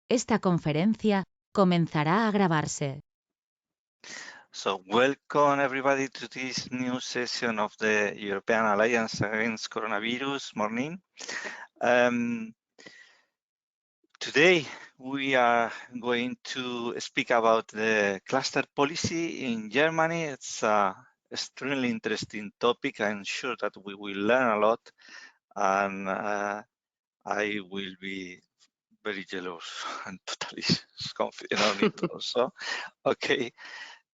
Esta conferencia comenzará a grabarse. So welcome everybody to this new session of the European Alliance Against Coronavirus morning. Today we are going to speak about the cluster policy in Germany. It's an extremely interesting topic. I'm sure that we will learn a lot, and I will be very jealous and totally confident on it also. Okay.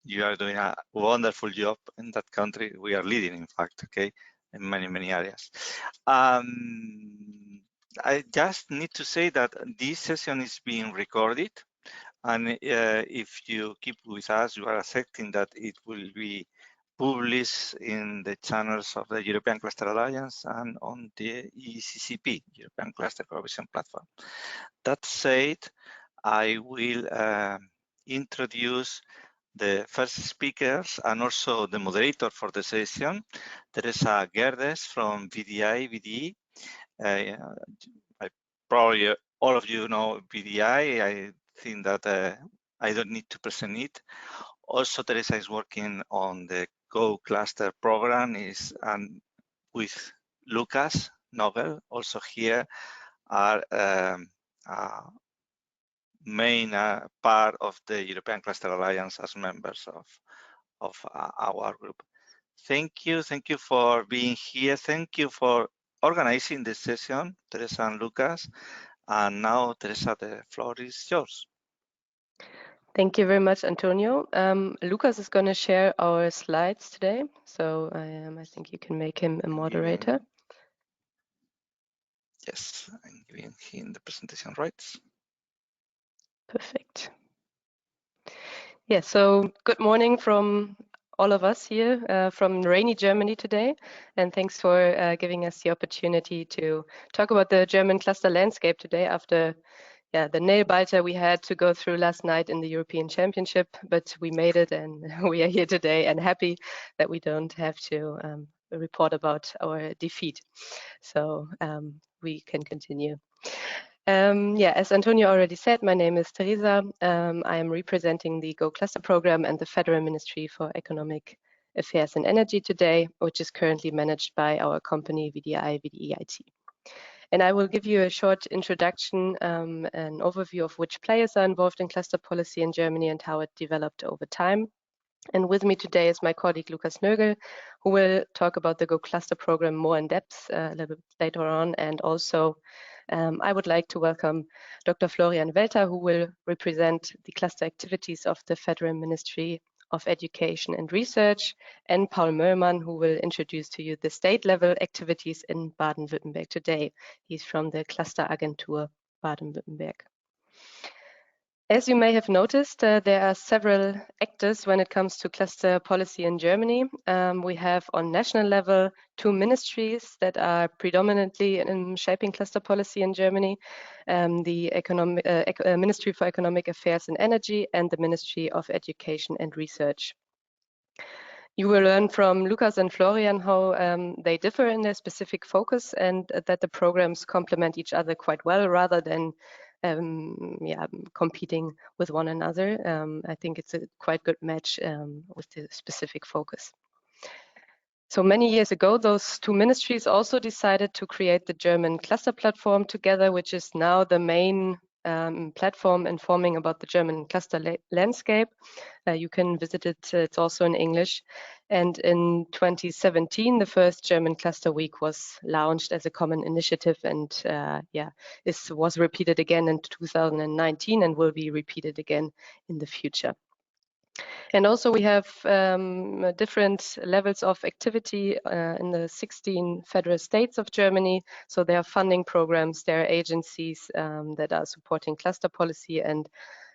You are doing a wonderful job in that country. We are leading, in fact, okay, in many areas. I just need to say that this session is being recorded, and if you keep with us, you are accepting that it will be published in the channels of the European Cluster Alliance and on the ECCP, European Cluster Cooperation Platform. That said, I will introduce the first speakers and also the moderator for the session, Teresa Gerdes from VDI. Probably all of you know VDI. I think that I don't need to present it. Also, Teresa is working on the Go Cluster program and with Lucas Nogel, also here, are main part of the European Cluster Alliance as members of our group. Thank you for being here. Thank you for organizing this session, Teresa and Lucas. And now, Teresa, the floor is yours. Thank you very much, Antonio. Lucas is going to share our slides today, so I think you can make him a moderator. Yes, I'm giving him the presentation rights. Perfect. Yeah, so good morning from all of us here from rainy Germany today, and thanks for giving us the opportunity to talk about the German cluster landscape today after the nail-biter we had to go through last night in the European Championship, but we made it and we are here today and happy that we don't have to report about our defeat. So we can continue. As Antonio already said, my name is Teresa. I am representing the Go Cluster program and the Federal Ministry for Economic Affairs and Energy today, which is currently managed by our company VDI. And I will give you a short introduction, an overview of which players are involved in cluster policy in Germany and how it developed over time. And with me today is my colleague Lucas Nögel, who will talk about the Go Cluster program more in depth a little bit later on. And also, I would like to welcome Dr. Florian Welter, who will represent the cluster activities of the Federal Ministry of Education and Research, and Paul Möllmann, who will introduce to you the state-level activities in Baden-Württemberg today. He's from the Cluster Agentur Baden-Württemberg. As you may have noticed, there are several actors when it comes to cluster policy in Germany. We have on national level 2 ministries that are predominantly in shaping cluster policy in Germany, the Ministry for Economic Affairs and Energy and the Ministry of Education and Research. You will learn from Lucas and Florian how they differ in their specific focus and that the programs complement each other quite well rather than competing with one another. I think it's a quite good match with the specific focus. So many years ago, those 2 ministries also decided to create the German cluster platform together, which is now the main platform informing about the German cluster landscape. You can visit it, it's also in English. And in 2017, the first German Cluster Week was launched as a common initiative and this was repeated again in 2019 and will be repeated again in the future. And also we have different levels of activity in the 16 federal states of Germany. So there are funding programs, there are agencies that are supporting cluster policy, and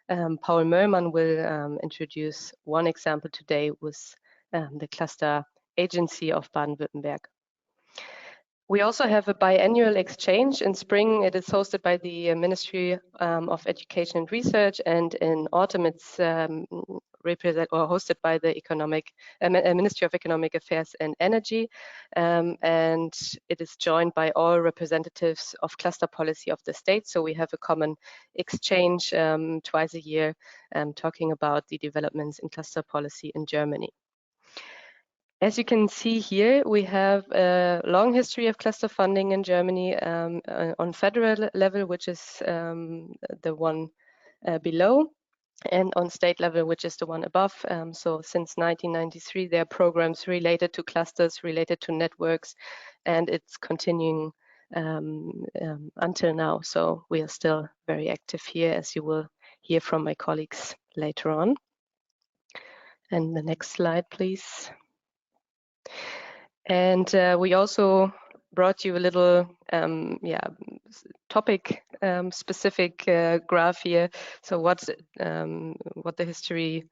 Paul Möllmann will introduce one example today with the Cluster Agency of Baden-Württemberg. We also have a biannual exchange. In spring, it is hosted by the Ministry of Education and Research, and in autumn, it's hosted by the Ministry of Economic Affairs and Energy, and it is joined by all representatives of cluster policy of the state. So we have a common exchange twice a year, talking about the developments in cluster policy in Germany. As you can see here, we have a long history of cluster funding in Germany on federal level, which is the one below, and on state level, which is the one above. So since 1993, there are programs related to clusters, related to networks, and it's continuing until now. So we are still very active here, as you will hear from my colleagues later on. And the next slide, please. And we also brought you a little topic specific graph here. So what the history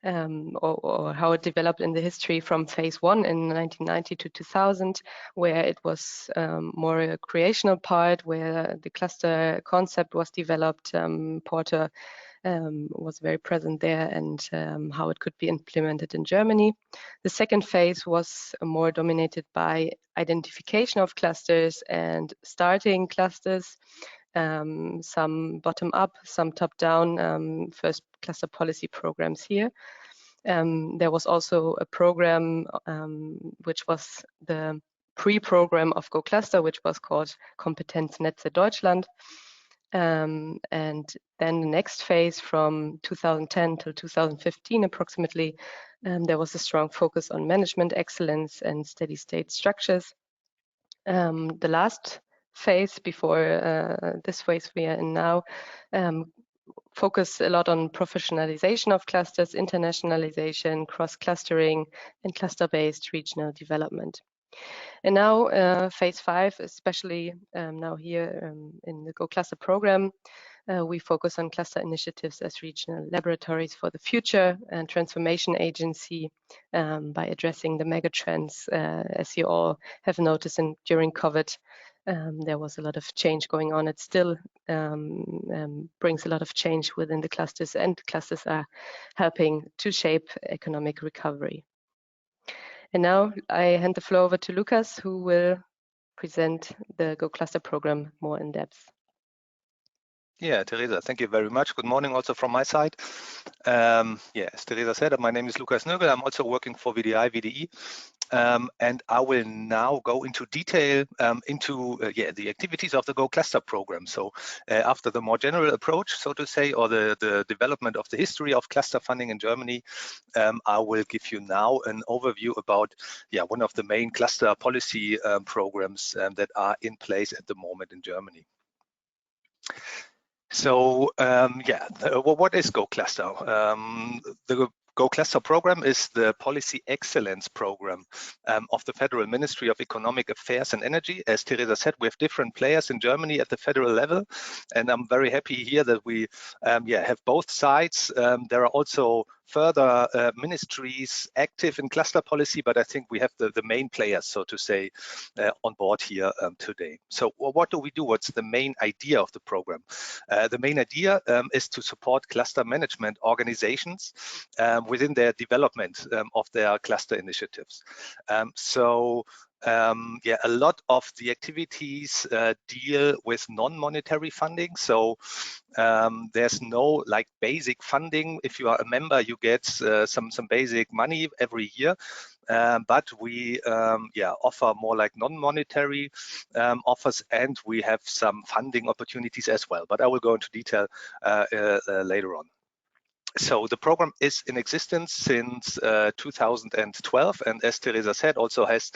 or how it developed in the history from phase 1 in 1990 to 2000, where it was more a creational part, where the cluster concept was developed. Porter was very present there, and how it could be implemented in Germany. The second phase was more dominated by identification of clusters and starting clusters, some bottom up, some top down, first cluster policy programs here. There was also a program which was the pre-program of Go Cluster, which was called Kompetenznetze Deutschland. And then the next phase from 2010 till 2015 approximately, there was a strong focus on management excellence and steady state structures. The last phase before this phase we are in now focus a lot on professionalization of clusters, internationalization, cross-clustering, and cluster-based regional development. And now phase 5, especially now here in the Go Cluster program, we focus on cluster initiatives as regional laboratories for the future and transformation agency by addressing the megatrends. As you all have noticed during COVID, there was a lot of change going on. It still brings a lot of change within the clusters, and clusters are helping to shape economic recovery. And now I hand the floor over to Lukas, who will present the Go Cluster program more in depth. Yeah, Teresa, thank you very much. Good morning also from my side. As Teresa said, my name is Lukas Nögel. I'm also working for VDI, VDE. And I will now go into detail into the activities of the Go Cluster program. So after the more general approach, so to say, or the development of the history of cluster funding in Germany, I will give you now an overview about one of the main cluster policy programs that are in place at the moment in Germany. So what is Go Cluster? The Go Cluster program is the policy excellence program of the Federal Ministry of Economic Affairs and Energy. As Teresa said, we have different players in Germany at the federal level, and I'm very happy here that we have both sides. There are also further ministries active in cluster policy, but I think we have the main players, so to say, on board here today. So what do we do? What's the main idea of the program? The main idea is to support cluster management organizations within their development of their cluster initiatives. A lot of the activities deal with non-monetary funding. So there's no like basic funding. If you are a member, you get some basic money every year. But we offer more like non-monetary offers, and we have some funding opportunities as well. But I will go into detail later on. So the program is in existence since 2012, and as Teresa said, also has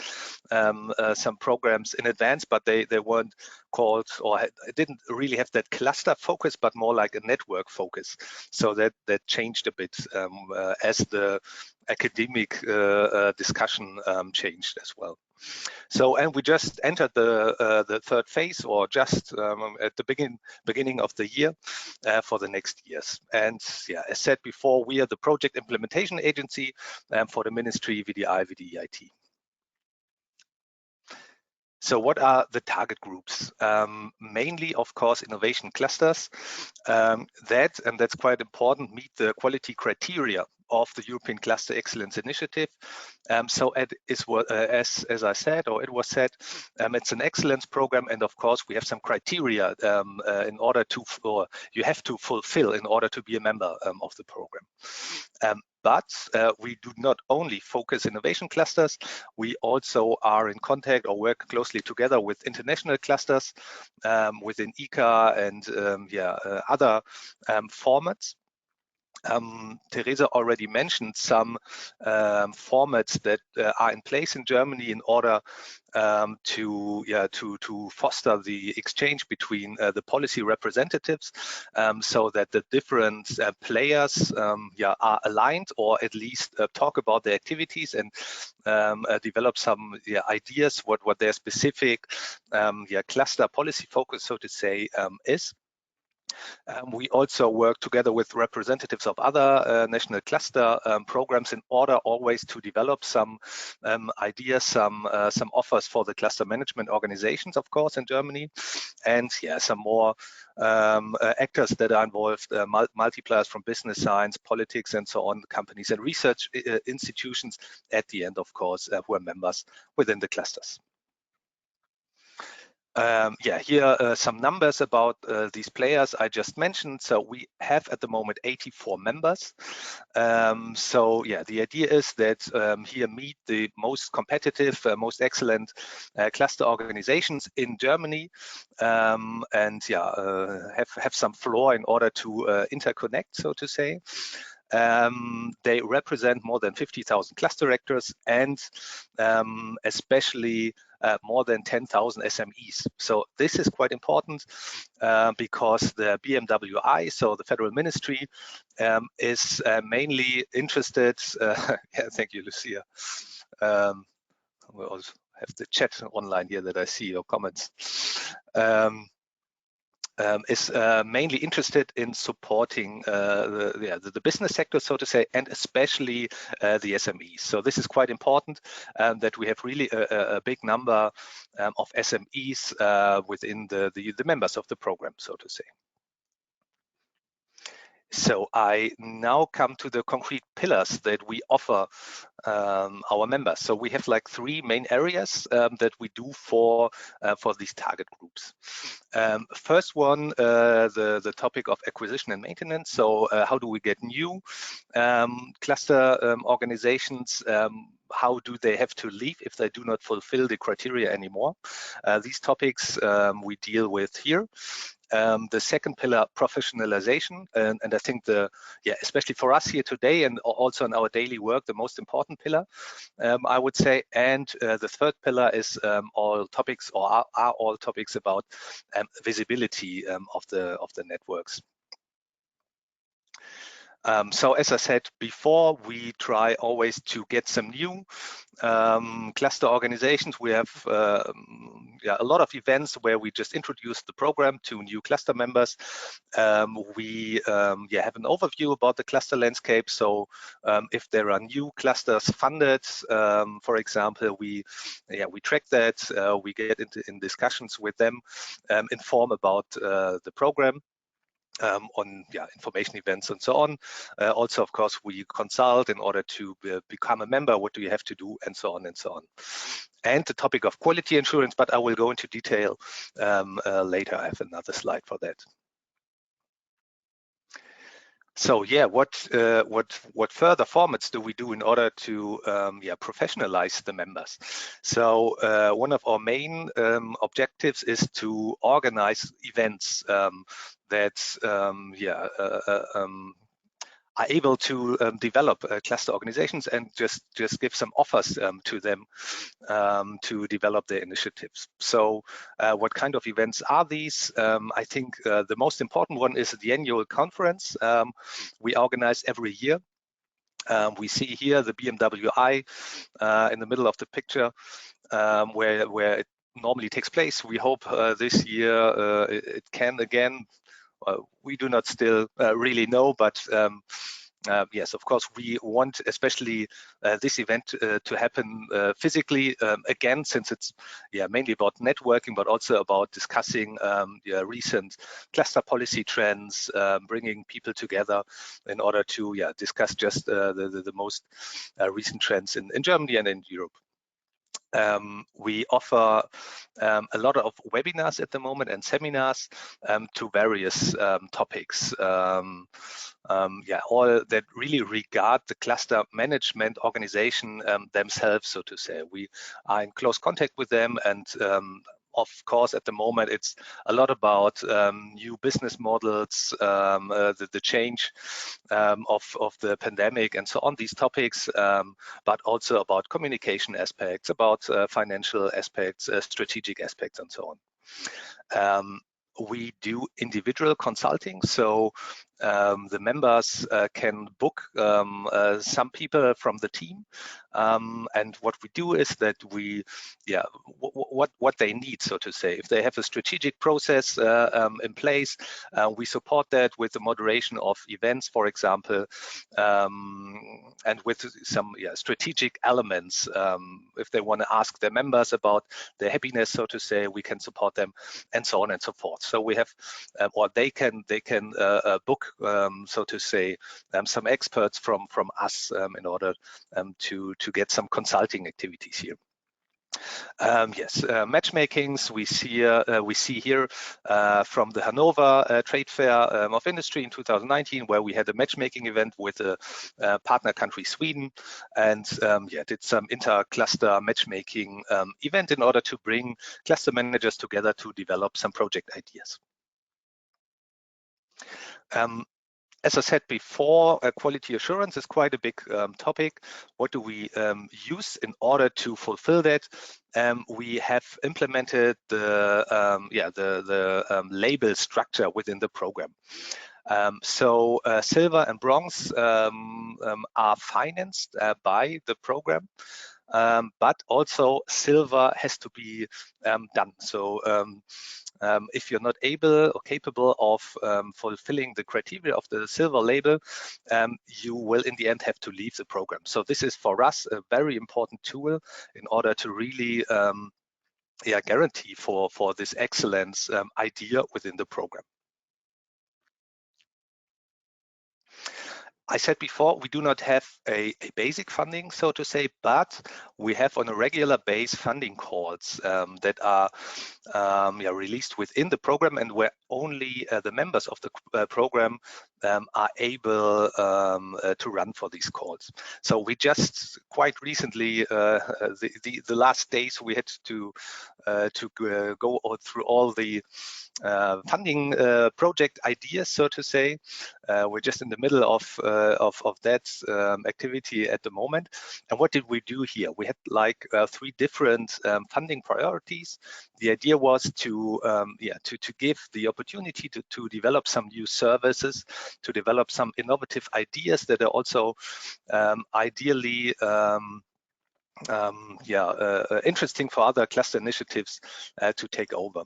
some programs in advance, but they weren't called, or didn't really have that cluster focus, but more like a network focus. So that changed a bit as the academic discussion changed as well. So, and we just entered the third phase, or just at the beginning of the year for the next years. And as said before, we are the project implementation agency for the ministry VDI, VDEIT. So what are the target groups? Mainly, of course, innovation clusters that, and that's quite important, meet the quality criteria of the European Cluster Excellence Initiative. So it is what, as I said, or it was said, it's an excellence program, and of course we have some criteria in order to, or you have to fulfill in order to be a member of the program. But we do not only focus innovation clusters, we also are in contact or work closely together with international clusters within ECA and other formats. Theresa already mentioned some formats that are in place in Germany in order to foster the exchange between the policy representatives, so that the different players are aligned, or at least talk about their activities and develop some ideas what their specific cluster policy focus, so to say, is. We also work together with representatives of other national cluster programs in order always to develop some ideas, some offers for the cluster management organizations, of course, in Germany, and some more actors that are involved, multipliers from business science, politics, and so on, companies and research institutions at the end, of course, who are members within the clusters. Here are some numbers about these players I just mentioned. So we have at the moment 84 members. The idea is that here meet the most competitive, most excellent cluster organizations in Germany, and have some floor in order to interconnect, so to say. They represent more than 50,000 cluster actors and especially more than 10,000 SMEs. So this is quite important because the BMWI, so the Federal Ministry, is mainly interested. Thank you, Lucia. We also have the chat online here that I see your comments. Is mainly interested in supporting the business sector, so to say, and especially the SMEs. So this is quite important that we have really a big number of SMEs within the members of the program, so to say. So I now come to the concrete pillars that we offer our members. So we have like 3 main areas that we do for these target groups. First one, the topic of acquisition and maintenance. So how do we get new cluster organizations? How do they have to leave if they do not fulfill the criteria anymore? These topics we deal with here. The second pillar, professionalization, and I think especially for us here today and also in our daily work, the most important pillar, I would say. And the third pillar is all topics, or are all topics about visibility of the networks. So as I said before, we try always to get some new cluster organizations. We have a lot of events where we just introduce the program to new cluster members. We have an overview about the cluster landscape. So if there are new clusters funded, for example, we track that. We get in discussions with them, inform about the program. On information events and so on. Also, of course, we consult in order to become a member. What do you have to do, and so on and so on. And the topic of quality assurance, but I will go into detail later. I have another slide for that. So what further formats do we do in order to professionalize the members? So one of our main objectives is to organize events that are able to develop cluster organizations and just give some offers to them to develop their initiatives. So what kind of events are these? I think the most important one is the annual conference we organize every year. We see here the BMWI in the middle of the picture where it normally takes place. We hope this year it can again. We do not still really know, but yes, of course, we want especially this event to happen physically again, since it's mainly about networking, but also about discussing recent cluster policy trends, bringing people together in order to discuss just the most recent trends in Germany and in Europe. We offer a lot of webinars at the moment and seminars to various topics, all that really regard the cluster management organization themselves, so to say. We are in close contact with them, and of course, at the moment, it's a lot about new business models, the change of the pandemic and so on, these topics, but also about communication aspects, about financial aspects, strategic aspects, and so on. We do individual consulting, so the members can book some people from the team, and what we do is that we, what they need, so to say. If they have a strategic process in place, we support that with the moderation of events, for example, and with some strategic elements. If they want to ask their members about their happiness, so to say, we can support them, and so on and so forth. So we have, or they can book, so to say, some experts from us in order to get some consulting activities here. Matchmakings we see here from the Hanover Trade Fair of Industry in 2019, where we had a matchmaking event with a partner country, Sweden, and did some inter-cluster matchmaking event in order to bring cluster managers together to develop some project ideas. As I said before, quality assurance is quite a big topic. What do we use in order to fulfill that? We have implemented the label structure within the program. So silver and bronze are financed by the program. But also silver has to be done. So if you're not able or capable of fulfilling the criteria of the silver label, you will in the end have to leave the program. So this is for us a very important tool in order to really guarantee for this excellence idea within the program. I said before, we do not have a basic funding, so to say, but we have on a regular base funding calls that are released within the program, and where only the members of the program are able to run for these calls. So we just quite recently, the last days, we had to go through all the funding project ideas, so to say. We're just in the middle of that activity at the moment. And what did we do here? We had like 3 different funding priorities. The idea was to give the opportunity to develop some new services, to develop some innovative ideas that are also ideally interesting for other cluster initiatives to take over.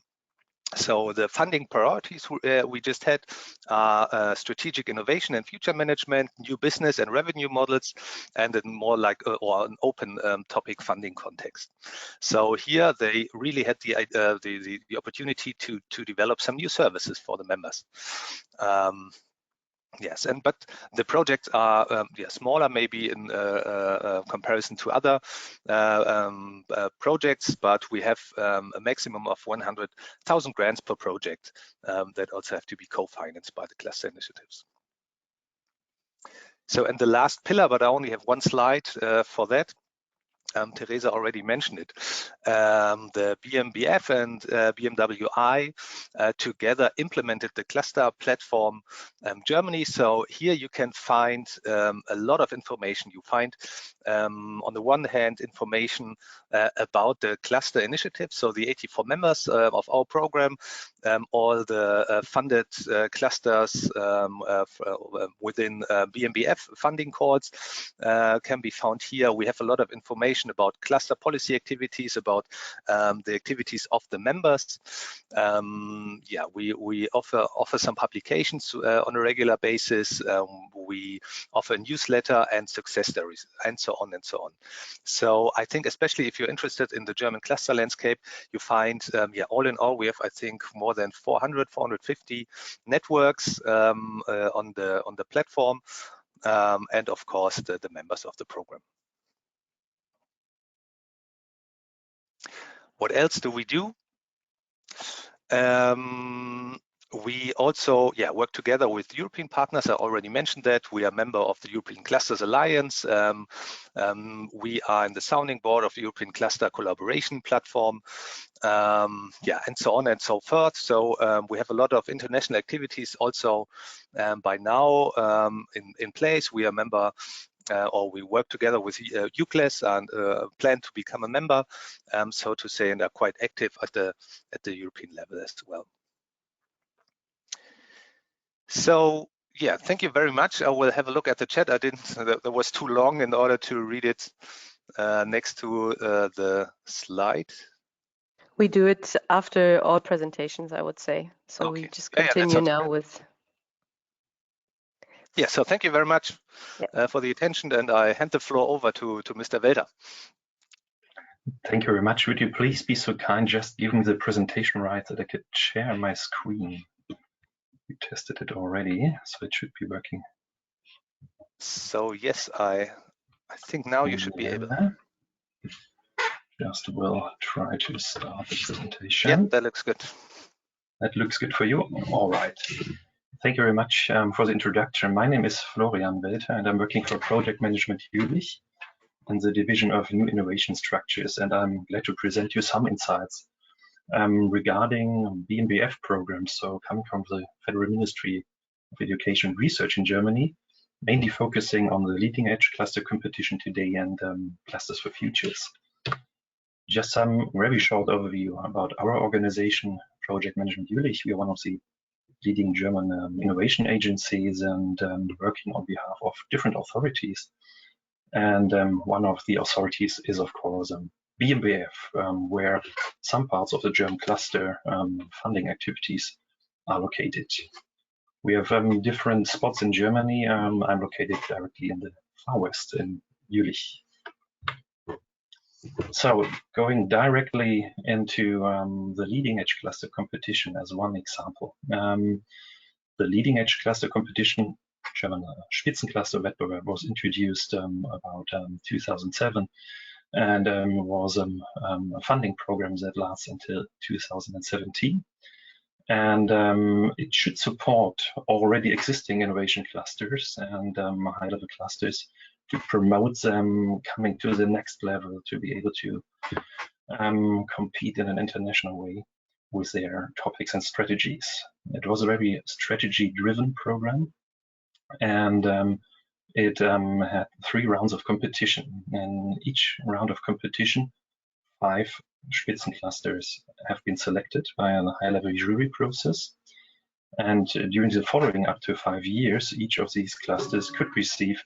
So the funding priorities we just had are strategic innovation and future management, new business and revenue models, and then more like or an open topic funding context. So here they really had the opportunity to develop some new services for the members. Yes, but the projects are smaller, maybe in comparison to other projects, but we have a maximum of 100,000 grants per project that also have to be co-financed by the cluster initiatives. So, and the last pillar, but I only have one slide for that. Teresa already mentioned it. The BMBF and BMWI together implemented the cluster platform Germany. So here you can find a lot of information. You find on the one hand information about the cluster initiative, so the 84 members of our program, all the funded clusters within BMBF funding calls can be found here. We have a lot of information about cluster policy activities, about the activities of the members. We offer some publications on a regular basis. We offer a newsletter and success stories, and so on and so on. So I think especially if you're interested in the German cluster landscape, you find, all in all, we have, I think, more than 400, 450 networks on the platform, and of course the members of the program. What else do we do? We also work together with European partners. I already mentioned that. We are a member of the European Clusters Alliance. We are in the sounding board of the European Cluster Collaboration Platform, and so on and so forth. So we have a lot of international activities also by now in place. We are a member, or we work together with UCLES and plan to become a member, so to say, and are quite active at the European level as well. So thank you very much. I will have a look at the chat. That was too long in order to read it next to the slide. We do it after all presentations, I would say. So Okay. we just continue now with. So thank you very much for the attention, and I hand the floor over to Mr. Welter. Thank you very much. Would you please be so kind, just give me the presentation right that I could share my screen? We tested it already, so it should be working. So yes, I think now you should be able. Just will try to start the presentation. Yeah, that looks good. That looks good for you. All right. Thank you very much for the introduction. My name is Florian Welter, and I'm working for Project Management Jülich in the division of new innovation structures. And I'm glad to present you some insights regarding BMBF programs, so coming from the Federal Ministry of Education and Research in Germany, mainly focusing on the leading edge cluster competition today and clusters for futures. Just some very short overview about our organization, Project Management Jülich. We are one of the leading German innovation agencies and working on behalf of different authorities. And one of the authorities is, of course, BMBF, where some parts of the German cluster funding activities are located. We have different spots in Germany. I'm located directly in the far west in Jülich. So going directly into the leading edge cluster competition as one example. The leading edge cluster competition, German Spitzencluster-Wettbewerb, was introduced about 2007 and was a funding program that lasts until 2017. And it should support already existing innovation clusters and high-level clusters to promote them coming to the next level, to be able to compete in an international way with their topics and strategies. It was a very strategy-driven program, and it had 3 rounds of competition. In each round of competition, 5 Spitzenclusters have been selected by a high-level jury process. And during the following up to 5 years, each of these clusters could receive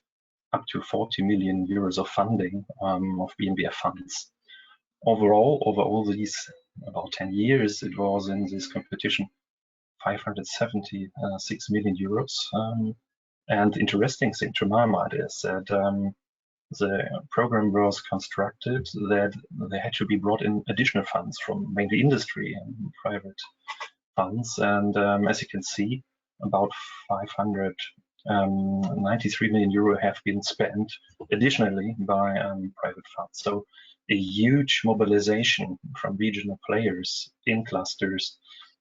up to 40 million euros of funding of BMBF funds. Overall, over all these about 10 years, it was in this competition 576 million euros. And the interesting thing to my mind is that the program was constructed that there had to be brought in additional funds from mainly industry and private funds. And as you can see, about 593 million euro have been spent additionally by private funds. So a huge mobilization from regional players in clusters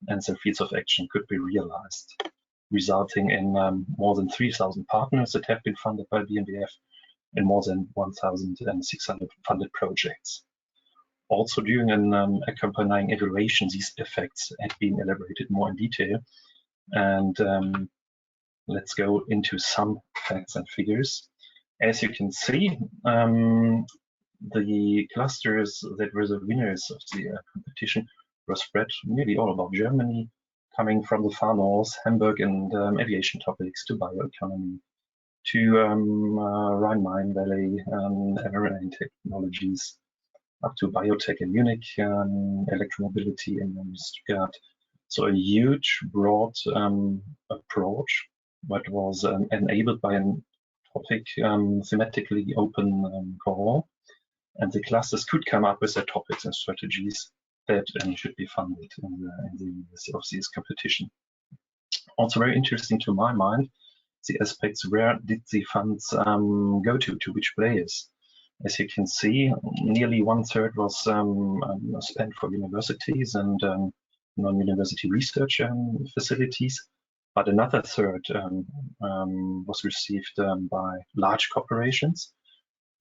and their fields of action could be realized, resulting in more than 3,000 partners that have been funded by BMBF and more than 1,600 funded projects. Also, during an accompanying evaluation, these effects had been elaborated more in detail. And let's go into some facts and figures. As you can see, the clusters that were the winners of the competition were spread nearly all about Germany, coming from the far north, Hamburg and aviation topics, to bioeconomy, to Rhine-Main Valley, marine technologies, up to biotech in Munich, electromobility in Stuttgart. So a huge, broad approach but was enabled by a topic thematically open call, and the clusters could come up with their topics and strategies that should be funded in the years of this competition. Also very interesting to my mind, the aspects: where did the funds go to which players? As you can see, nearly 1/3 was spent for universities and non-university research facilities, but another third was received by large corporations,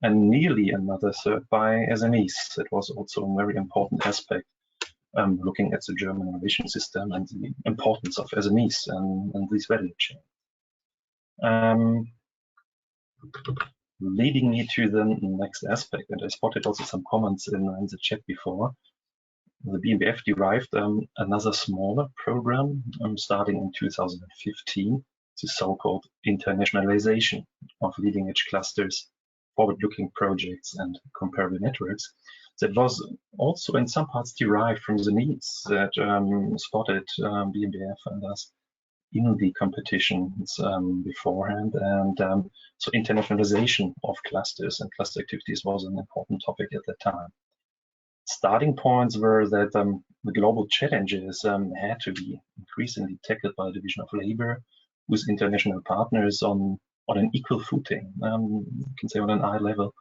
and nearly another third by SMEs. That was also a very important aspect, looking at the German innovation system and the importance of SMEs and this value chain. Leading me to the next aspect, and I spotted also some comments in the chat before. The BMBF derived another smaller program starting in 2015, the so-called internationalization of leading edge clusters, forward-looking projects, and comparable networks. That was also in some parts derived from the needs that spotted BMBF and us in the competitions beforehand, and so internationalization of clusters and cluster activities was an important topic at that time. Starting points were that the global challenges had to be increasingly tackled by the division of labor with international partners on an equal footing, you can say on an eye level.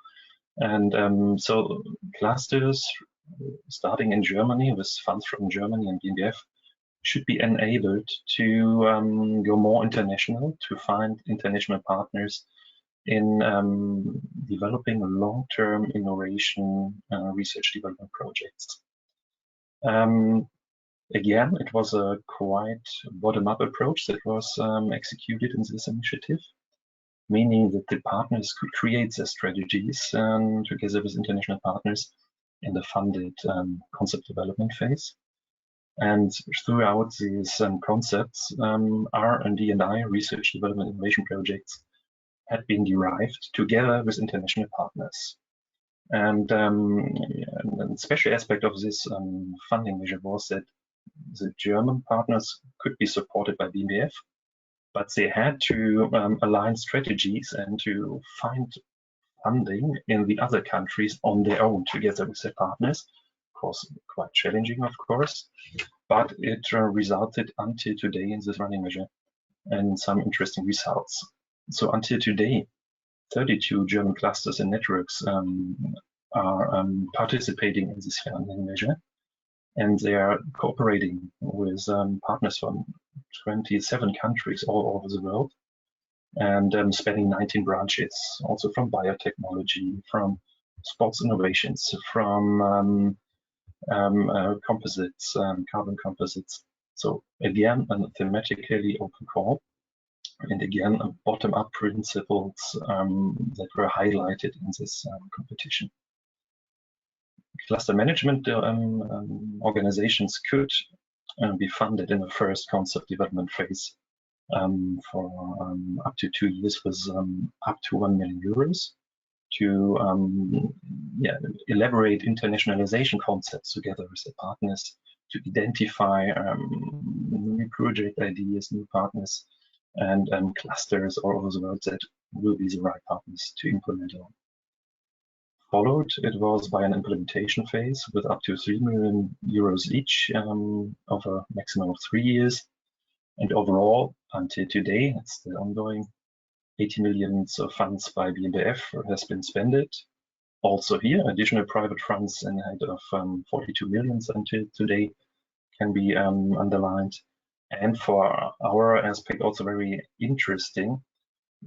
And so clusters starting in Germany with funds from Germany and BMBF should be enabled to go more international, to find international partners in developing long-term innovation research development projects. Again, it was a quite bottom-up approach that was executed in this initiative, meaning that the partners could create their strategies together with international partners in the funded concept development phase. And throughout these concepts, R&D and I, research development innovation projects, had been derived together with international partners. And a special aspect of this funding measure was that the German partners could be supported by BMBF, but they had to align strategies and to find funding in the other countries on their own together with their partners. Of course, quite challenging, of course, but it resulted until today in this running measure and some interesting results. So until today, 32 German clusters and networks are participating in this funding measure, and they are cooperating with partners from 27 countries all over the world, and spanning 19 branches, also from biotechnology, from sports innovations, from composites, carbon composites. So again, a thematically open call, and again, bottom-up principles that were highlighted in this competition. Cluster management organizations could be funded in the first concept development phase for up to 2 years with up to 1 million euros to elaborate internationalization concepts together with the partners, to identify new project ideas, new partners, and clusters all over the world that will be the right partners to implement on. Followed, it was by an implementation phase with up to 3 million euros each over a maximum of 3 years. And overall, until today, it's still ongoing, 80 million of funds by BMBF has been spent. Also here, additional private funds in the height of 42 million until today can be underlined. And for our aspect, also very interesting,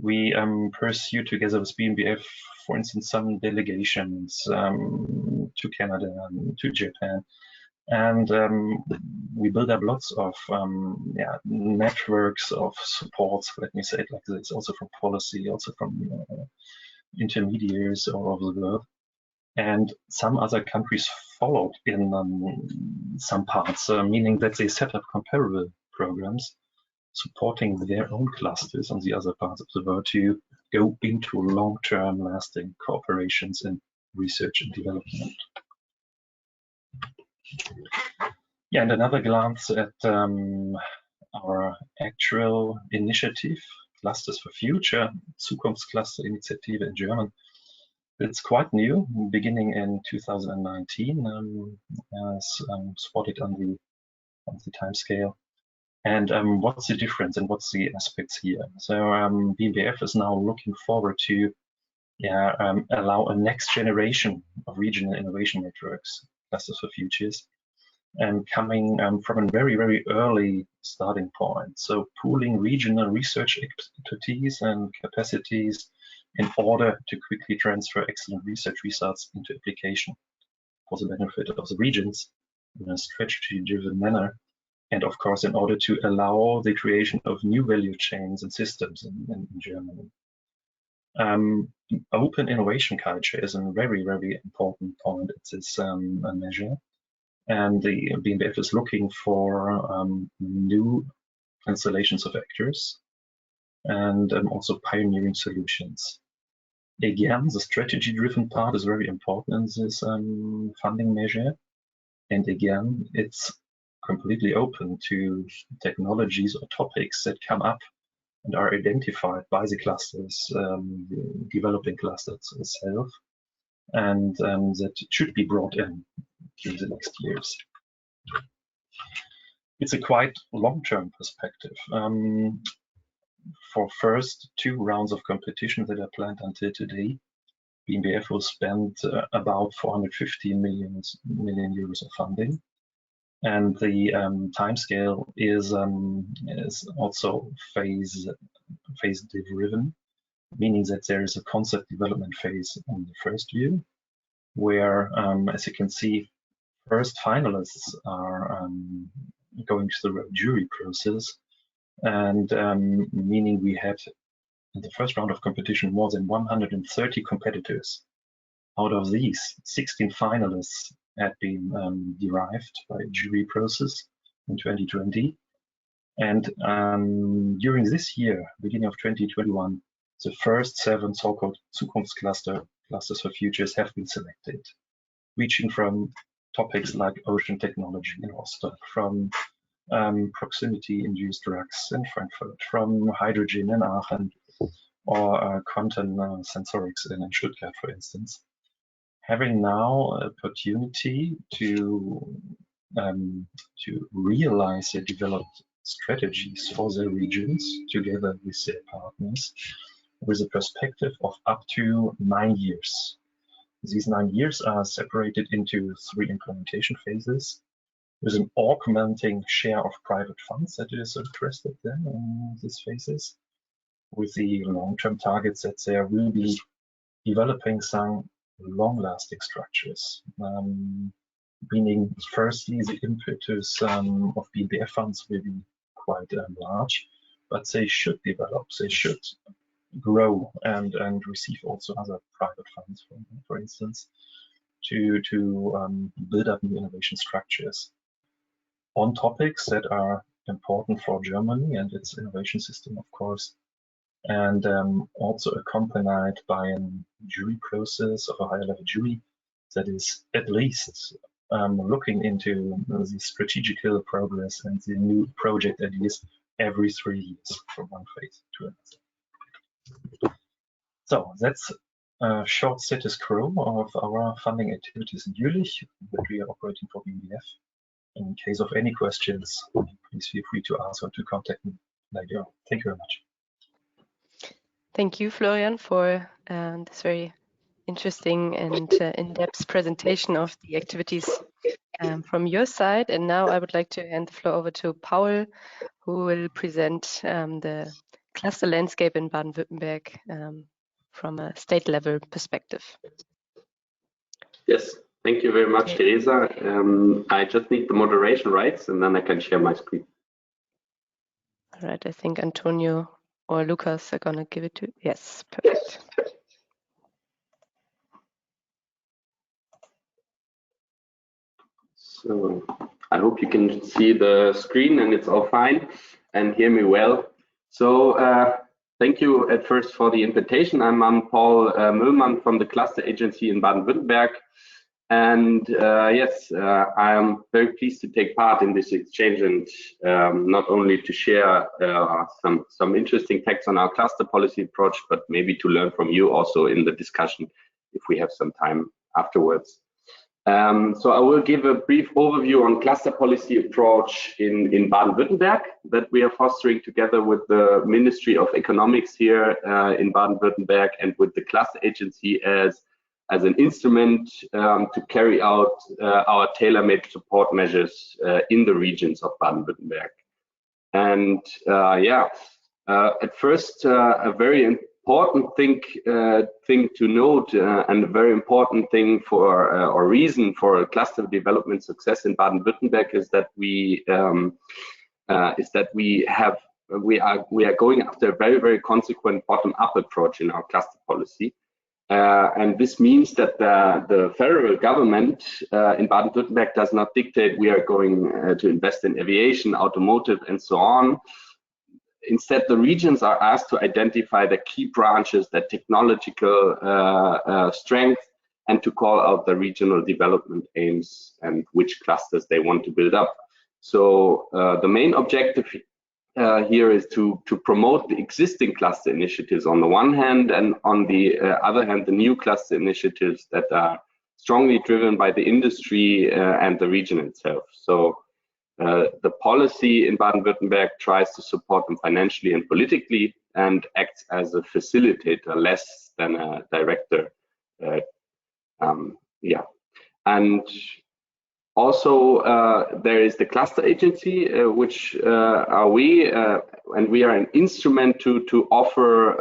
we pursue together with BMBF, for instance, some delegations to Canada, to Japan, and we build up lots of networks of supports, let me say it like this, also from policy, also from intermediaries all over the world. And some other countries followed in some parts, meaning that they set up comparable programs supporting their own clusters on the other parts of the world to go into long-term lasting cooperations in research and development. Yeah, and another glance at our actual initiative, Clusters for Future, Zukunftskluster-Initiative in German. It's quite new, beginning in 2019, as spotted on the timescale. And what's the difference and what's the aspects here? So BMBF is now looking forward to allow a next generation of regional innovation networks, Clusters for Futures, coming from a very, very early starting point. So pooling regional research expertise and capacities in order to quickly transfer excellent research results into application for the benefit of the regions in a strategy-driven manner. And of course, in order to allow the creation of new value chains and systems in Germany. Open innovation culture is a very, very important point at this measure. And the BMBF is looking for new constellations of actors and also pioneering solutions. Again, the strategy-driven part is very important in this funding measure. And again, it's completely open to technologies or topics that come up and are identified by the clusters, the developing clusters itself, and that should be brought in the next years. It's a quite long-term perspective. For first 2 rounds of competition that are planned until today, BMBF will spend about 450 million euros of funding. And the timescale is also phase-driven, meaning that there is a concept development phase in the first year, where, as you can see, first finalists are going through the jury process, and meaning we had in the first round of competition more than 130 competitors. Out of these, 16 finalists had been derived by a jury process in 2020. And during this year, beginning of 2021, the first 7 so-called Zukunftskluster, Clusters for Futures, have been selected, reaching from topics like ocean technology in Rostock, from proximity-induced drugs in Frankfurt, from hydrogen in Aachen, or quantum sensorics in Stuttgart, for instance. Having now an opportunity to realize the developed strategies for their regions together with their partners, with a perspective of up to 9 years. These 9 years are separated into 3 implementation phases, with an augmenting share of private funds that is interested then in these phases, with the long-term targets that there will be developing some long-lasting structures, meaning firstly the impetus of BMBF funds will be quite large, but they should develop, they should grow and receive also other private funds, for instance, to build up new innovation structures on topics that are important for Germany and its innovation system, of course, and also accompanied by a jury process of a higher level jury that is at least looking into the strategical progress and the new project ideas every 3 years from one phase to another. So that's a short status quo of our funding activities in Jülich that we are operating for BMBF. In case of any questions, please feel free to ask or to contact me later. Thank you very much. Thank you, Florian, for this very interesting and in-depth presentation of the activities from your side. And now I would like to hand the floor over to Paul, who will present the cluster landscape in Baden-Württemberg from a state level perspective. Yes, thank you very much, Teresa. I just need the moderation rights and then I can share my screen. All right, I think Antonio or Lucas are gonna give it to you. Yes, perfect. So I hope you can see the screen and it's all fine and hear me well. So thank you at first for the invitation. I'm Paul Müllmann from the Cluster Agency in Baden-Württemberg. And yes, I am very pleased to take part in this exchange and not only to share some interesting facts on our cluster policy approach, but maybe to learn from you also in the discussion if we have some time afterwards. So I will give a brief overview on cluster policy approach in Baden-Württemberg that we are fostering together with the Ministry of Economics here in Baden-Württemberg and with the cluster agency as an instrument to carry out our tailor-made support measures in the regions of Baden-Württemberg. And at first, a very important thing to note and a very important thing for or reason for cluster development success in Baden-Württemberg is that we are going after a very consequent bottom-up approach in our cluster policy. And this means that the federal government in Baden-Württemberg does not dictate we are going to invest in aviation, automotive, and so on. Instead, the regions are asked to identify the key branches, the technological strength, and to call out the regional development aims and which clusters they want to build up. So the main objective here is to promote the existing cluster initiatives on the one hand, and on the other hand, the new cluster initiatives that are strongly driven by the industry and the region itself. So the policy in Baden-Württemberg tries to support them financially and politically and acts as a facilitator less than a director. And also, there is the cluster agency, which are we, and we are an instrument to offer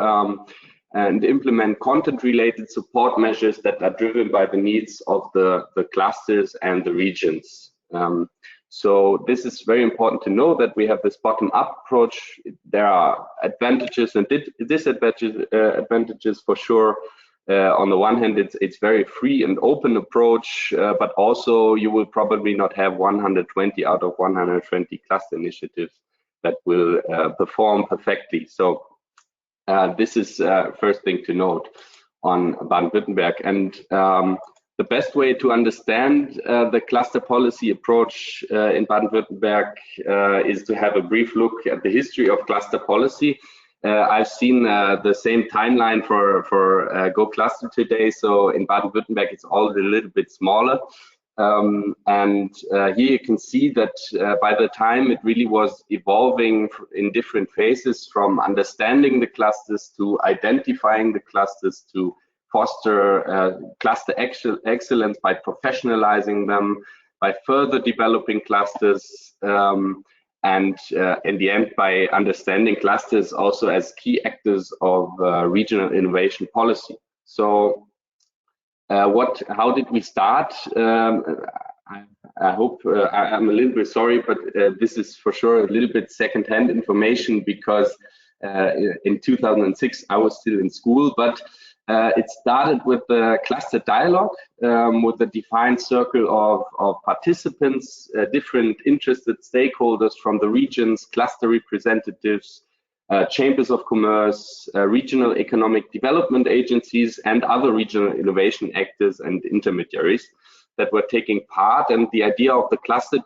and implement content-related support measures that are driven by the needs of the clusters and the regions. So this is very important to know that we have this bottom-up approach. There are advantages and disadvantages for sure. On the one hand, it's very free and open approach, but also you will probably not have 120 out of 120 cluster initiatives that will perform perfectly. So this is first thing to note on Baden-Württemberg. And the best way to understand the cluster policy approach in Baden-Württemberg is to have a brief look at the history of cluster policy. I've seen the same timeline for Go Cluster today. So in Baden-Württemberg, it's all a little bit smaller. And here you can see that by the time it really was evolving in different phases, from understanding the clusters to identifying the clusters to foster cluster excellence by professionalizing them, by further developing clusters, and in the end by understanding clusters also as key actors of regional innovation policy. So how did we start? I hope I'm a little bit sorry, but this is for sure a little bit secondhand information, because in 2006 I was still in school, but it started with the cluster dialogue with a defined circle of participants, different interested stakeholders from the regions, cluster representatives, chambers of commerce, regional economic development agencies, and other regional innovation actors and intermediaries that were taking part. And the idea of the cluster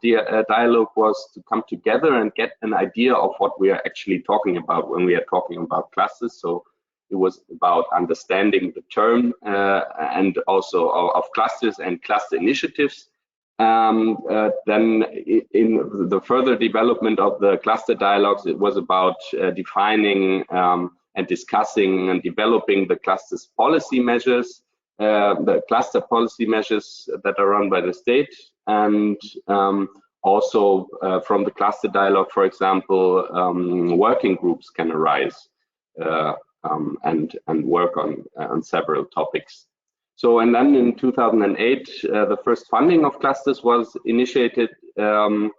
dialogue was to come together and get an idea of what we are actually talking about when we are talking about clusters. So it was about understanding the term and also of clusters and cluster initiatives. Then in the further development of the cluster dialogues, it was about defining and discussing and developing the clusters policy measures, the cluster policy measures that are run by the state, and also from the cluster dialogue, for example, working groups can arise and work on several topics. So, and then in 2008, the first funding of clusters was initiated, and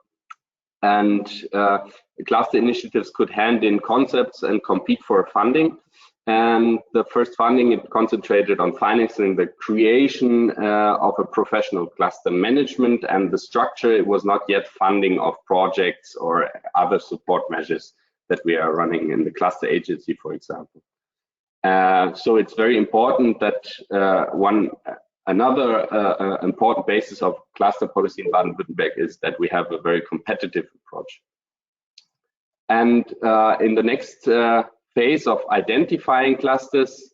cluster initiatives could hand in concepts and compete for funding. And the first funding, it concentrated on financing the creation of a professional cluster management, and the structure, it was not yet funding of projects or other support measures that we are running in the cluster agency, for example. So it's very important that one Another important basis of cluster policy in Baden-Württemberg is that we have a very competitive approach. And in the next phase of identifying clusters,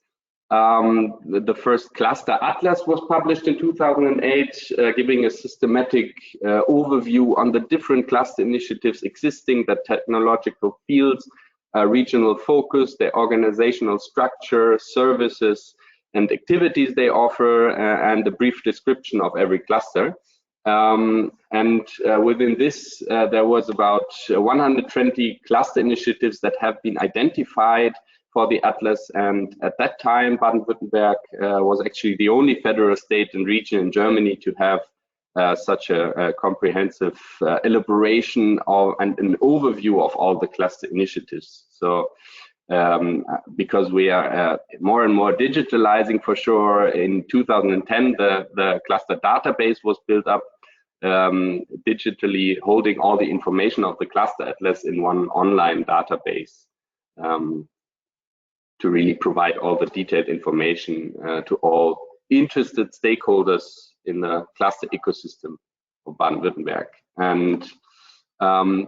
the first cluster atlas was published in 2008, giving a systematic overview on the different cluster initiatives existing, the technological fields, regional focus, their organizational structure, services, and activities they offer, and a brief description of every cluster. Within this, there was about 120 cluster initiatives that have been identified for the Atlas, and at that time, Baden-Württemberg was actually the only federal state and region in Germany to have such a comprehensive elaboration of and an overview of all the cluster initiatives. So, because we are more and more digitalizing for sure, in 2010, the cluster database was built up, digitally holding all the information of the cluster atlas in one online database. To really provide all the detailed information to all interested stakeholders in the cluster ecosystem of Baden-Württemberg. And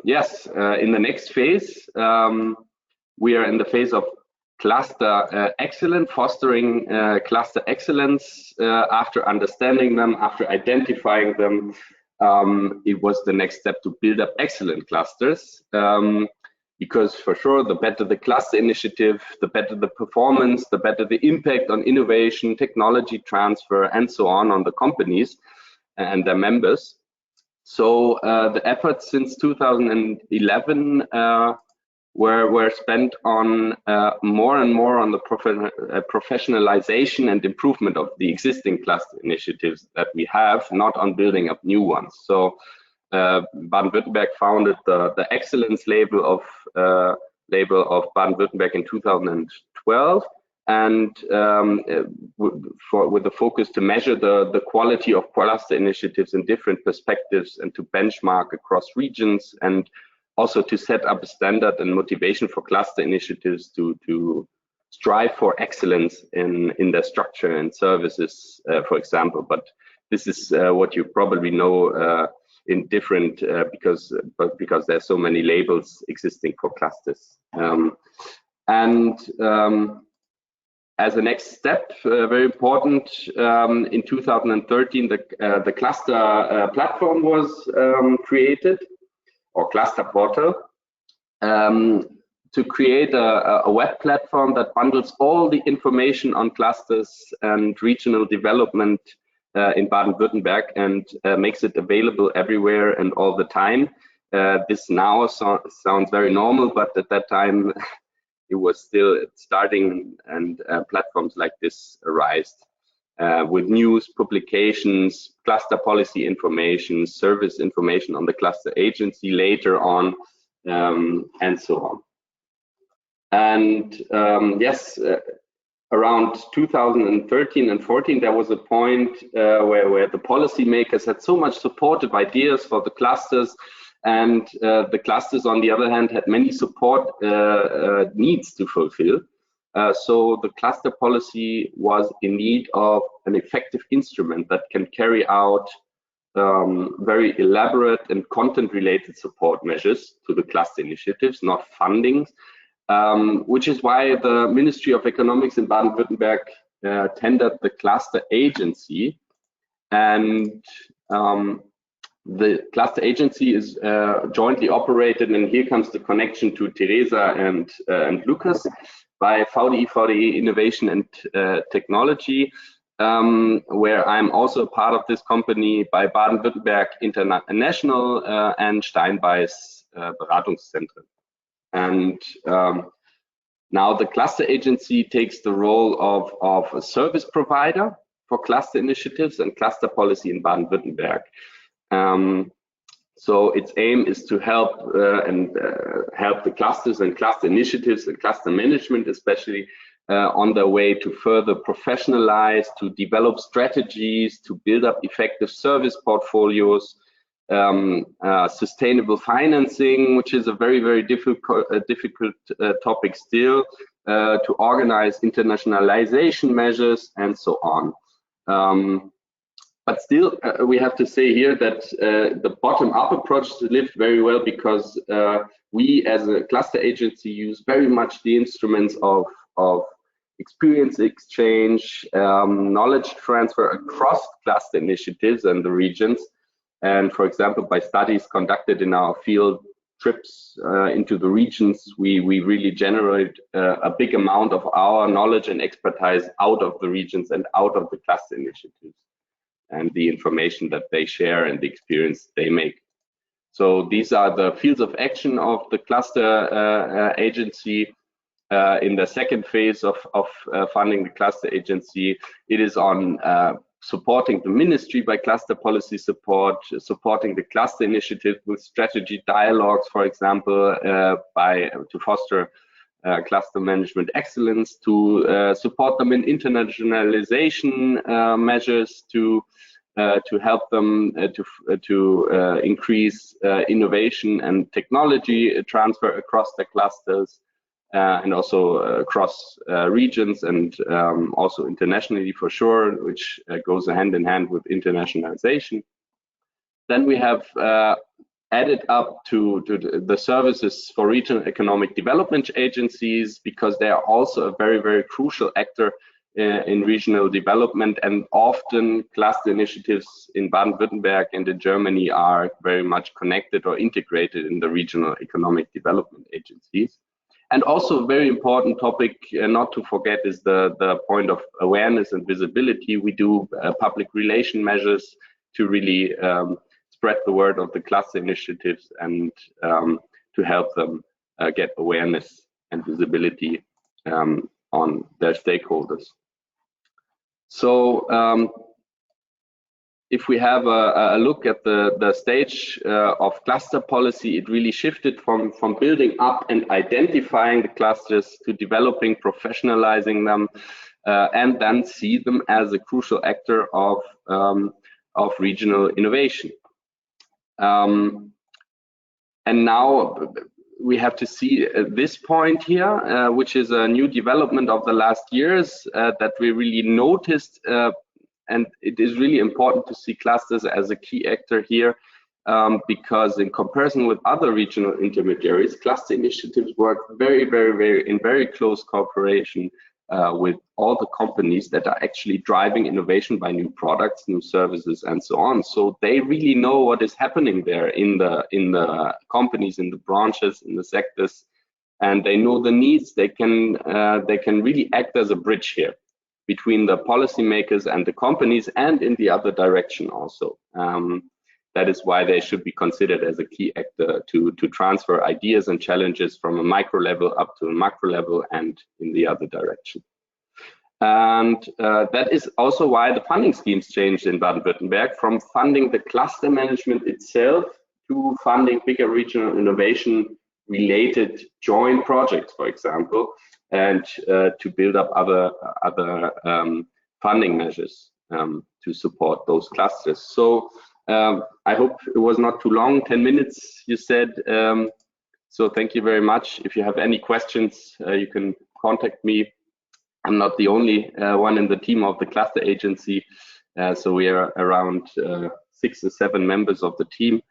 yes, in the next phase, we are in the phase of cluster excellence, fostering cluster excellence. After understanding them, after identifying them, it was the next step to build up excellent clusters. Because for sure, the better the cluster initiative, the better the performance, the better the impact on innovation, technology transfer, and so on the companies and their members. So the efforts since 2011 were spent on more and more on the professionalization and improvement of the existing cluster initiatives that we have, not on building up new ones. So Baden-Württemberg founded the excellence label of Baden-Württemberg in 2012, and with the focus to measure the quality of cluster initiatives in different perspectives and to benchmark across regions, and also to set up a standard and motivation for cluster initiatives to strive for excellence in their structure and services, for example. But this is what you probably know in different because there's so many labels existing for clusters. As a next step, very important, in 2013 the cluster platform was created, or cluster portal, to create a web platform that bundles all the information on clusters and regional development in Baden-Württemberg and makes it available everywhere and all the time. This now sounds very normal, but at that time it was still starting, and platforms like this arose with news, publications, cluster policy information, service information on the cluster agency later on, and so on. And yes, around 2013 and 14, there was a point where the policymakers had so much supportive ideas for the clusters, and the clusters, on the other hand, had many support needs to fulfill. So the cluster policy was in need of an effective instrument that can carry out very elaborate and content-related support measures to the cluster initiatives, not funding. Which is why the Ministry of Economics in Baden-Württemberg tendered the cluster agency, and the cluster agency is jointly operated, and here comes the connection to Teresa and Lucas, by VDI Innovation and Technology, where I'm also a part of this company, by Baden-Württemberg International and Steinbeiß Beratungszentren. And now the cluster agency takes the role of a service provider for cluster initiatives and cluster policy in Baden-Württemberg. So its aim is to help help the clusters and cluster initiatives and cluster management, especially on their way to further professionalize, to develop strategies, to build up effective service portfolios, sustainable financing, which is a very difficult topic still, to organize internationalization measures, and so on. But still, we have to say here that the bottom-up approach lived very well because we as a cluster agency use very much the instruments of experience exchange, knowledge transfer across cluster initiatives and the regions. And for example, by studies conducted in our field trips into the regions, we really generate a big amount of our knowledge and expertise out of the regions and out of the cluster initiatives and the information that they share and the experience they make. So these are the fields of action of the cluster agency. In the second phase of funding the cluster agency, it is on supporting the ministry by cluster policy support, supporting the cluster initiative with strategy dialogues, for example, to foster cluster management excellence, to support them in internationalization measures, to help them to increase innovation and technology transfer across the clusters, and also across regions and also internationally for sure, which goes hand in hand with internationalization. Then we have added up to the services for regional economic development agencies, because they are also a very, very crucial actor in regional development, and often cluster initiatives in Baden-Württemberg and in Germany are very much connected or integrated in the regional economic development agencies. And also a very important topic not to forget is the point of awareness and visibility. We do public relation measures to really spread the word of the cluster initiatives and to help them get awareness and visibility on their stakeholders. So if we have a look at the stage of cluster policy, it really shifted from building up and identifying the clusters to developing, professionalizing them, and then see them as a crucial actor of regional innovation. And now we have to see this point here, which is a new development of the last years that we really noticed. And it is really important to see clusters as a key actor here, because in comparison with other regional intermediaries, cluster initiatives work in very close cooperation with all the companies that are actually driving innovation by new products, new services, and so on. So they really know what is happening there in the companies, in the branches, in the sectors, and they know the needs. They can really act as a bridge here between the policymakers and the companies, and in the other direction also. That is why they should be considered as a key actor to transfer ideas and challenges from a micro level up to a macro level and in the other direction. And that is also why the funding schemes changed in Baden-Württemberg, from funding the cluster management itself to funding bigger regional innovation related joint projects, for example, and to build up other funding measures to support those clusters. So I hope it was not too long, 10 minutes you said. So thank you very much. If you have any questions, you can contact me. I'm not the only one in the team of the cluster agency. So we are around 6 or 7 members of the team,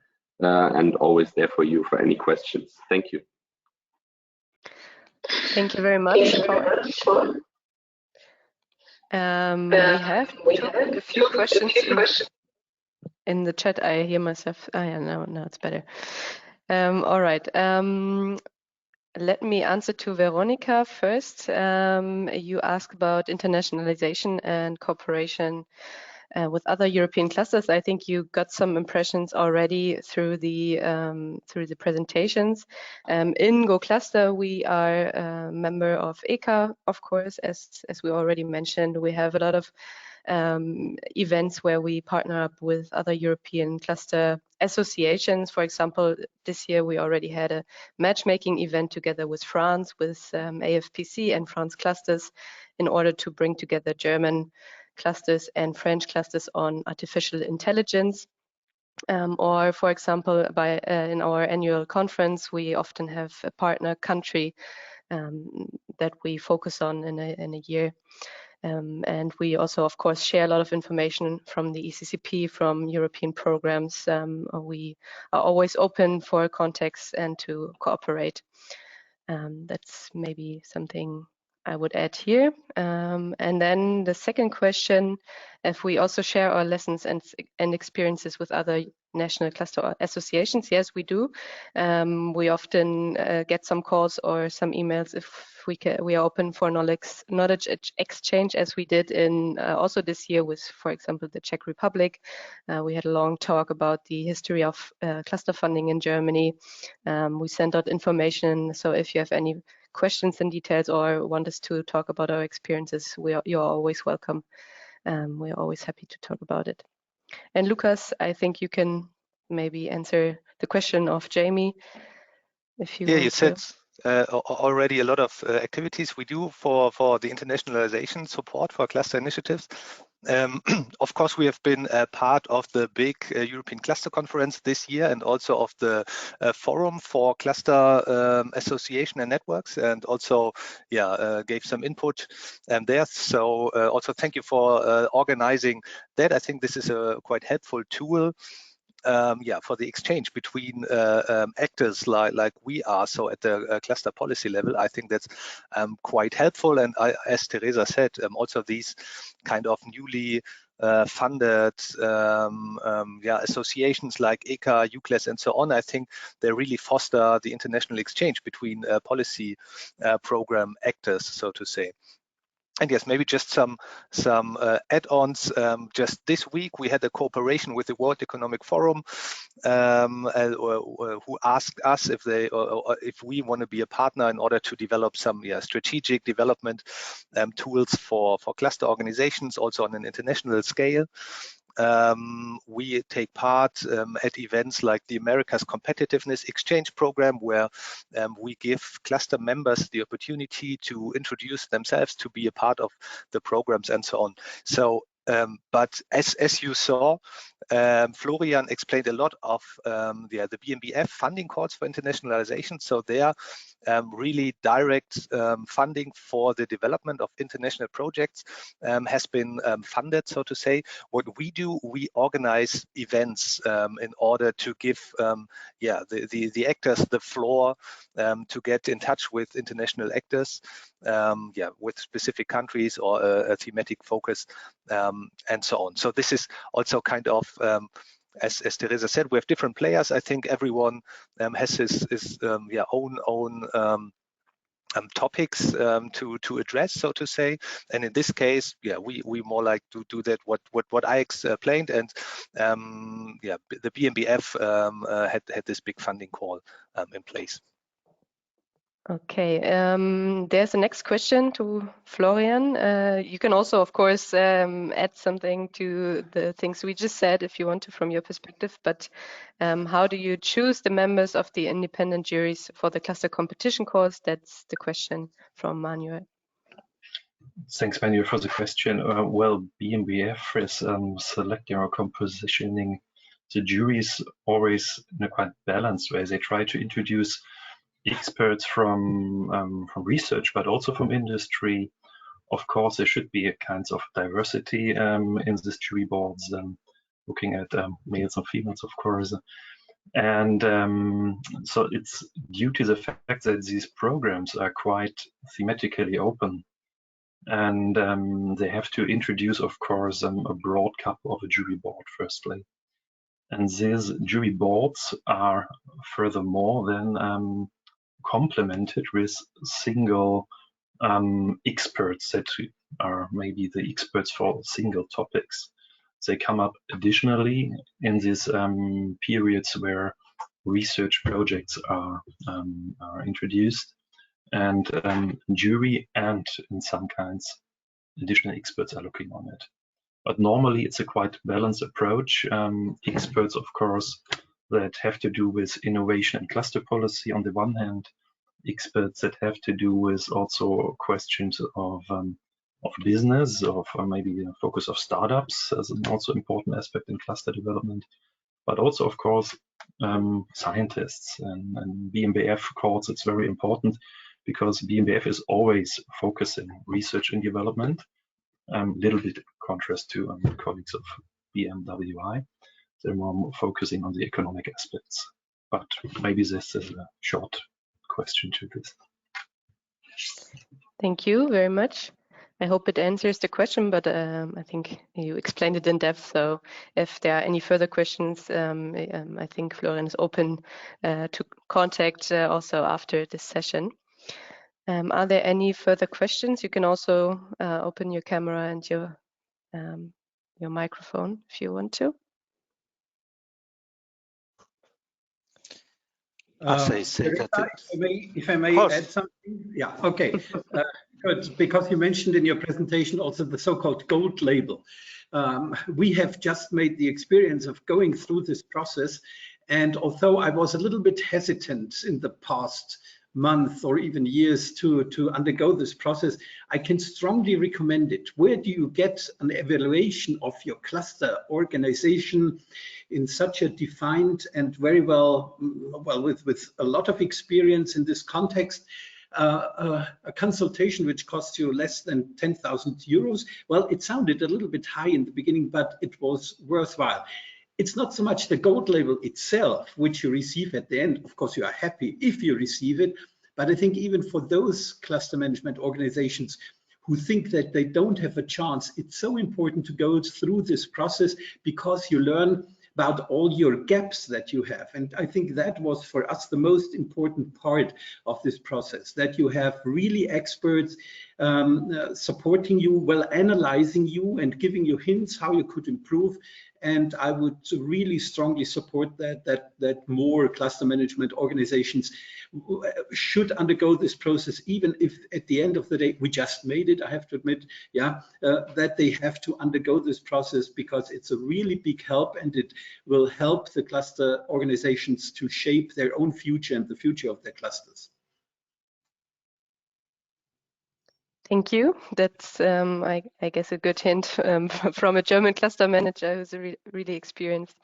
and always there for you for any questions. Thank you. Thank you very much. We have a few questions in the chat. I hear myself. Yeah, now it's better. All right. Let me answer to Veronica first. You asked about internationalization and cooperation with other European clusters. I think you got some impressions already through the presentations. In Go Cluster, we are a member of EAAC, of course, as we already mentioned. We have a lot of events where we partner up with other European cluster associations. For example, this year we already had a matchmaking event together with France, with AFPC and France clusters, in order to bring together German clusters and French clusters on artificial intelligence. Or, for example, in our annual conference, we often have a partner country that we focus on in a year. And we also, of course, share a lot of information from the ECCP, from European programs. We are always open for contacts and to cooperate. That's maybe something I would add here. And then the second question, if we also share our lessons and experiences with other national cluster associations, yes, we do. We often get some calls or some emails if we are open for knowledge exchange, as we did in also this year with, for example, the Czech Republic. We had a long talk about the history of cluster funding in Germany. We sent out information, so if you have any questions and details or want us to talk about our experiences, you're always welcome. We're always happy to talk about it. And Lucas, I think you can maybe answer the question of Jamie. If you you said already a lot of activities we do for the internationalization support for cluster initiatives. Of course, we have been a part of the big European Cluster Conference this year, and also of the Forum for Cluster Association and Networks, and also gave some input there. So also thank you for organizing that. I think this is a quite helpful tool for the exchange between actors like we are. So at the cluster policy level, I think that's quite helpful. And as Teresa said, also these kind of newly funded associations like ECA, UCLAS, and so on, I think they really foster the international exchange between policy program actors, so to say. And yes, maybe just some add-ons. Just this week, we had a cooperation with the World Economic Forum, who asked us if we want to be a partner in order to develop some strategic development tools for cluster organizations, also on an international scale. We take part at events like the Americas Competitiveness Exchange Program, where we give cluster members the opportunity to introduce themselves, to be a part of the programs and so on. So, but as you saw, Florian explained a lot of the BMBF funding calls for internationalization. So they are really direct funding for the development of international projects has been funded, so to say. What we do, we organize events in order to give the actors the floor to get in touch with international actors, with specific countries or a thematic focus, and so on. So this is also kind of as Teresa said, we have different players. I think everyone has his own topics to address, so to say. And in this case, we more like to do that what I explained, and the BMBF had this big funding call in place. Okay, there's the next question to Florian. You can also, of course, add something to the things we just said if you want to from your perspective, but how do you choose the members of the independent juries for the cluster competition calls? That's the question from Manuel. Thanks, Manuel, for the question. Well, BMBF is selecting or compositioning the juries always in a quite balanced way. They try to introduce experts from research, but also from industry. Of course, there should be a kind of diversity in these jury boards, looking at males and females, of course. And so it's due to the fact that these programs are quite thematically open. And they have to introduce, of course, a broad cup of a jury board, firstly. And these jury boards are furthermore then complemented with single experts that are maybe the experts for single topics. They come up additionally in these periods where research projects are introduced, and jury and in some kinds additional experts are looking on it. But normally it's a quite balanced approach. Experts, of course, that have to do with innovation and cluster policy on the one hand, experts that have to do with also questions of business, of maybe a focus of startups as an also important aspect in cluster development, but also, of course, scientists. And BMBF calls it's very important because BMBF is always focusing research and development. little bit in contrast to colleagues of BMWI. They're more focusing on the economic aspects. But maybe this is a short question to this. Thank you very much. I hope it answers the question, but I think you explained it in depth. So if there are any further questions, I think Florian is open to contact also after this session. Are there any further questions? You can also open your camera and your microphone if you want to. As I say that if I may add something, yeah, okay, good. Because you mentioned in your presentation also the so-called gold label. We have just made the experience of going through this process, and although I was a little bit hesitant in the past month or even years to undergo this process, I can strongly recommend it. Where do you get an evaluation of your cluster organization in such a defined and very well with a lot of experience in this context? A consultation which costs you less than 10,000 euros. Well, it sounded a little bit high in the beginning, but it was worthwhile. It's not so much the gold label itself, which you receive at the end. Of course, you are happy if you receive it. But I think even for those cluster management organizations who think that they don't have a chance, it's so important to go through this process because you learn about all your gaps that you have. And I think that was for us the most important part of this process, that you have really experts supporting you, well analyzing you and giving you hints how you could improve. And I would really strongly support that more cluster management organizations should undergo this process, even if at the end of the day, we just made it, I have to admit, yeah, that they have to undergo this process because it's a really big help and it will help the cluster organizations to shape their own future and the future of their clusters. Thank you. That's, I guess, a good hint from a German cluster manager who's really experienced.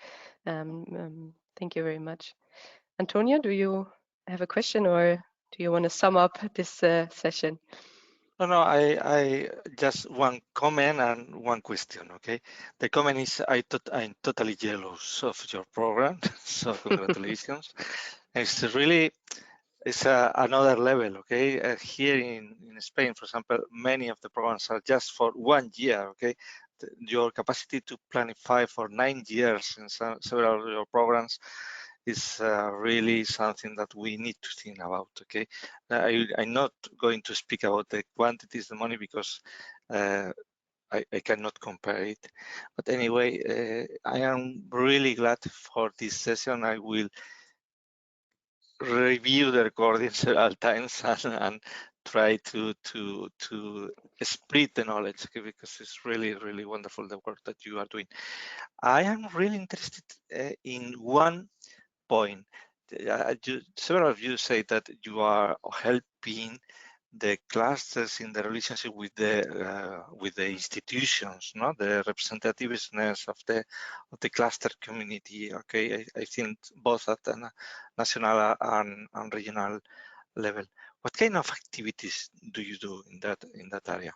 Thank you very much. Antonio, do you have a question or do you want to sum up this session? No, I just one comment and one question, okay? The comment is I'm totally jealous of your program, so congratulations. It's another level, okay? Here in Spain, for example, many of the programs are just for 1 year, okay? Your capacity to planify for 9 years in several of your programs is really something that we need to think about, okay? I'm not going to speak about the quantities, the money, because I cannot compare it. But anyway, I am really glad for this session. I will review the recording several times and try to spread the knowledge, okay, because it's really, really wonderful the work that you are doing. I am really interested in one point. Several of you say that you are helping the clusters in the relationship with the institutions, no, the representativeness of the cluster community. Okay, I think both at the national and regional level. What kind of activities do you do in that area?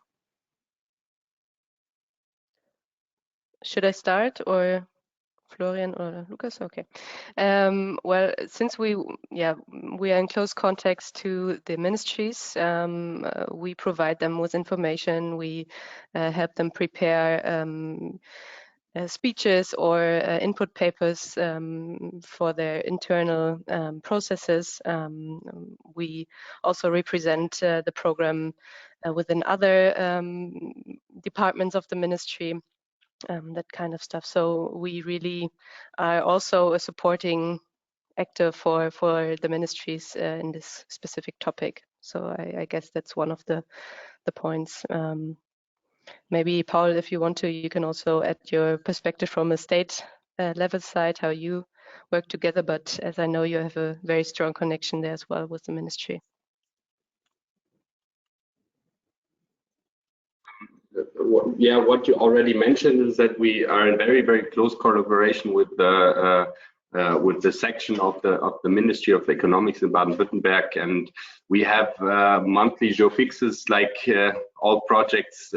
Should I start or Florian or Lucas? Okay. Well, since we are in close contact to the ministries, we provide them with information. We help them prepare speeches or input papers for their internal processes. We also represent the program within other departments of the ministry. That kind of stuff. So we really are also a supporting actor for the ministries in this specific topic. So I guess that's one of the points. Maybe Paul, if you want to, you can also add your perspective from a state level side, how you work together. But as I know, you have a very strong connection there as well with the ministry. Yeah, what you already mentioned is that we are in very, very close collaboration with the section of the Ministry of Economics in Baden-Württemberg, and we have monthly jour fixes like all projects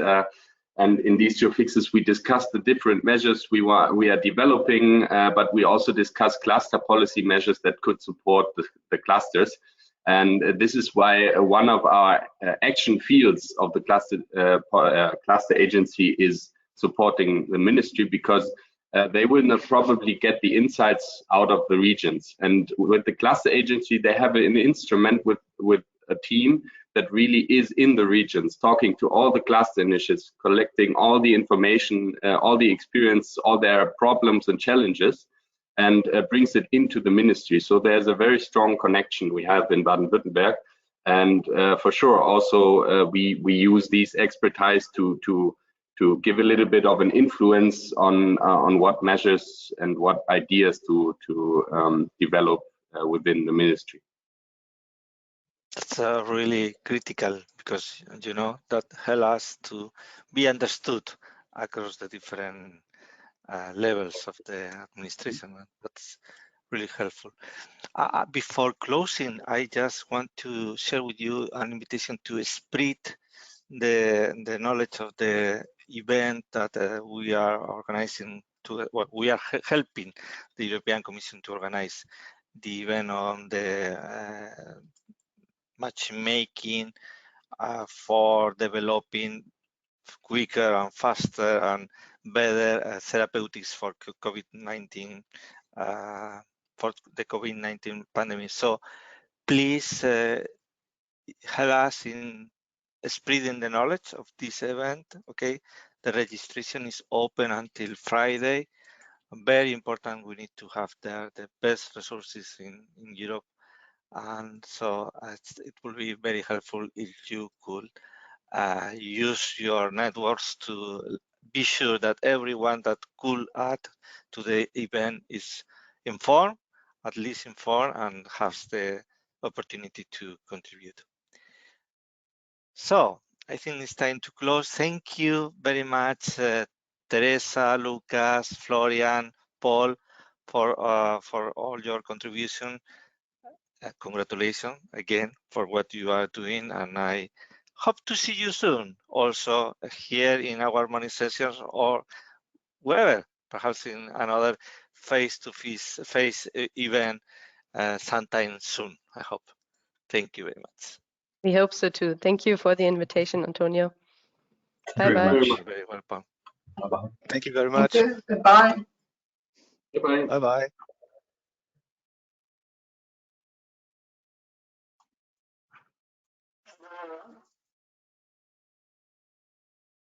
And in these geofixes, we discuss the different measures we are developing, but we also discuss cluster policy measures that could support the clusters. And this is why one of our action fields of the cluster agency is supporting the ministry, because they will not probably get the insights out of the regions. And with the cluster agency, they have an instrument with a team that really is in the regions, talking to all the cluster initiatives, collecting all the information, all the experience, all their problems and challenges, and brings it into the ministry. So there's a very strong connection we have in Baden-Württemberg. And for sure, also we use these expertise to give a little bit of an influence on what measures and what ideas to develop within the ministry. That's really critical, because that helps us to be understood across the different levels of the administration. That's really helpful. Before closing, I just want to share with you an invitation to spread the knowledge of the event that we are organizing. We are helping the European Commission to organize the event on the matchmaking for developing quicker and faster and better therapeutics for COVID-19, for the COVID-19 pandemic. So please help us in spreading the knowledge of this event. Okay, the registration is open until Friday. Very important. We need to have the best resources in Europe. And so it will be very helpful if you could use your networks to be sure that everyone that could add to the event is informed, at least informed, and has the opportunity to contribute. So I think it's time to close. Thank you very much, Teresa, Lucas, Florian, Paul, for all your contribution. Congratulations again for what you are doing, and I hope to see you soon, also here in our morning sessions or wherever, perhaps in another face-to-face event sometime soon, I hope. Thank you very much. We hope so too. Thank you for the invitation, Antonio. Bye-bye. You're very welcome. Bye-bye. Thank you very much. Goodbye. Goodbye. Bye-bye.